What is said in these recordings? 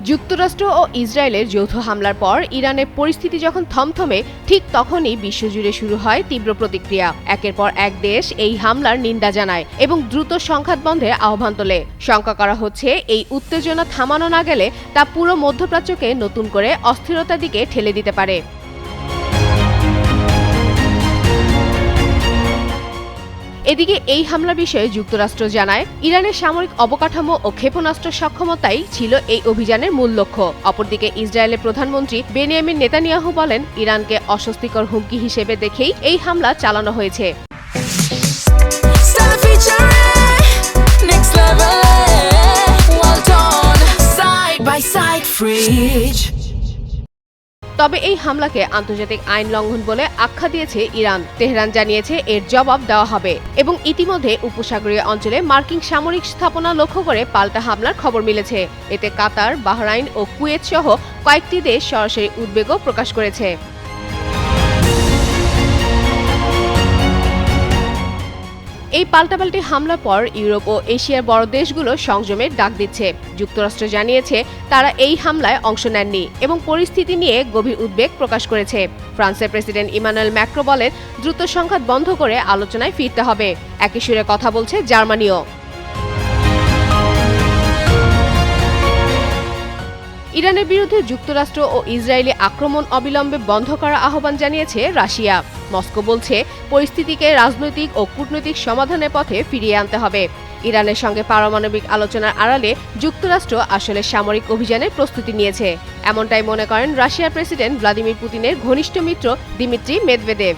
যুক্তরাষ্ট্র ও ইসরায়েলের যৌথ হামলার পর ইরানের পরিস্থিতি যখন থমথমে, ঠিক তখনই বিশ্বজুড়ে শুরু হয় তীব্র প্রতিক্রিয়া। একের পর এক দেশ এই হামলার নিন্দা জানায় এবং দ্রুত সংঘাত বন্ধের আহ্বান তোলে। শঙ্কা করা হচ্ছে, এই উত্তেজনা থামানো না গেলে তা পুরো মধ্যপ্রাচ্যকে নতুন করে অস্থিরতার দিকে ঠেলে দিতে পারে। এদিকে এই হামলার বিষয়ে যুক্তরাষ্ট্র জানায়, ইরানের সামরিক অবকাঠামো ও ক্ষেপণাস্ত্র সক্ষমতাই ছিল এই অভিযানের মূল লক্ষ্য। অপরদিকে ইসরায়েলের প্রধানমন্ত্রী বেনিয়ামিন নেতানিয়াহু বলেন, ইরানকে অস্বস্তিকর হুমকি হিসেবে দেখেই এই হামলা চালানো হয়েছে। তবে এই হামলাকে আন্তর্জাতিক আইন লঙ্ঘন বলে আখ্যা দিয়েছে ইরান। তেহরান জানিয়েছে এর জবাব দেওয়া হবে এবং ইতিমধ্যে উপসাগরীয় অঞ্চলে মার্কিন সামরিক স্থাপনা লক্ষ্য করে পাল্টা হামলার খবর মিলেছে। এতে কাতার, বাহরাইন ও কুয়েত সহ কয়েকটি দেশ সরাসরি উদ্বেগও প্রকাশ করেছে। এই পাল্টাপাল্টি হামলার পর ইউরোপ ও এশিয়ার বড় দেশগুলো সংযমের ডাক দিচ্ছে। যুক্তরাষ্ট্র জানিয়েছে তারা এই হামলায় অংশ নেননি এবং পরিস্থিতি নিয়ে গভীর উদ্বেগ প্রকাশ করেছে। ফ্রান্সের প্রেসিডেন্ট ইমানুয়েল ম্যাক্রো বলেন, দ্রুত সংঘাত বন্ধ করে আলোচনায় ফিরতে হবে। একই সুরে কথা বলছে জার্মানিও। ইরানের বিরুদ্ধে যুক্তরাষ্ট্র ও ইসরায়েলি আক্রমণ অবিলম্বে বন্ধ করার আহ্বান জানিয়েছে রাশিয়া। মস্কো বলছে, পরিস্থিতিকে রাজনৈতিক ও কূটনৈতিক সমাধানের পথে ফিরিয়ে আনতে হবে। ইরানের সঙ্গে পারমাণবিক আলোচনার আড়ালে যুক্তরাষ্ট্র আসলে সামরিক অভিযানের প্রস্তুতি নিয়েছে, এমনটাই মনে করেন রাশিয়ার প্রেসিডেন্ট ভ্লাদিমির পুতিনের ঘনিষ্ঠ মিত্র দিমিত্রি মেদভেদেভ।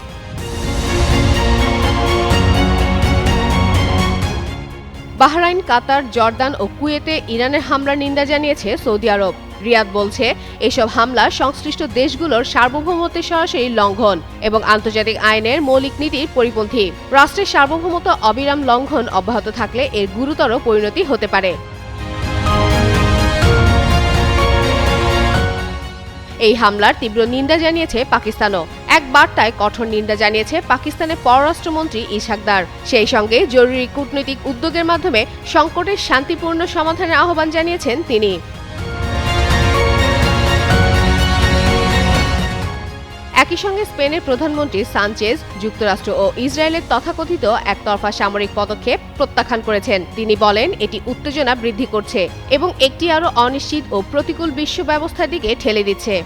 বাহরাইন, কাতার, জর্দান ও কুয়েতে ইরানের হামলার নিন্দা জানিয়েছে সৌদি আরব। রিয়াদ বলছে, এসব হামলা সংশ্লিষ্ট দেশগুলোর সার্বভৌমত্বের সরাসরি লঙ্ঘন এবং আন্তর্জাতিক আইনের মৌলিক নীতির পরিপন্থী। রাষ্ট্রের সার্বভৌমত্ব অবিরাম লঙ্ঘন অব্যাহত থাকলে এর গুরুতর পরিণতি হতে পারে। এই হামলার তীব্র নিন্দা জানিয়েছে পাকিস্তানও। এক বার্তায় কঠোর নিন্দা জানিয়েছে পাকিস্তানের পররাষ্ট্রমন্ত্রী ইসহাক দার। সেই সঙ্গে জরুরি কূটনৈতিক উদ্যোগের মাধ্যমে সংকটের শান্তিপূর্ণ সমাধানের আহ্বান জানিয়েছেন তিনি। একই সঙ্গে স্পেনের প্রধানমন্ত্রী সানচেজ যুক্তরাষ্ট্র ও ইসরায়েলের তথাকথিত একতরফা সামরিক পদক্ষেপ প্রত্যাখ্যান করেছেন। তিনি বলেন, এটি উত্তেজনা বৃদ্ধি করছে এবং একটি আরও অনিশ্চিত ও প্রতিকূল বিশ্ব ব্যবস্থার দিকে ঠেলে দিচ্ছে।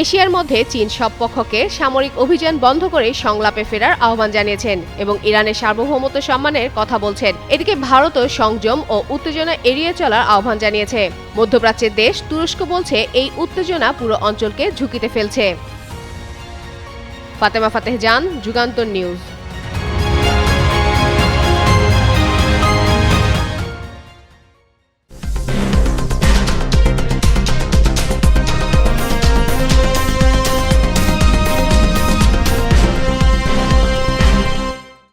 এশিয়ার মধ্যে চীন সব পক্ষকে সামরিক অভিযান বন্ধ করে সংলাপে ফেরার আহ্বান জানিয়েছেন এবং ইরানের সার্বভৌমত্ব সম্মানের কথা বলছেন। এদিকে ভারতও সংযম ও উত্তেজনা এড়িয়ে চলার আহ্বান জানিয়েছে। মধ্যপ্রাচ্যের দেশ তুরস্ক বলছে, এই উত্তেজনা পুরো অঞ্চলকে ঝুঁকিতে ফেলছে। ফাতেমা ফাতেহ জান, যুগান্তর নিউজ।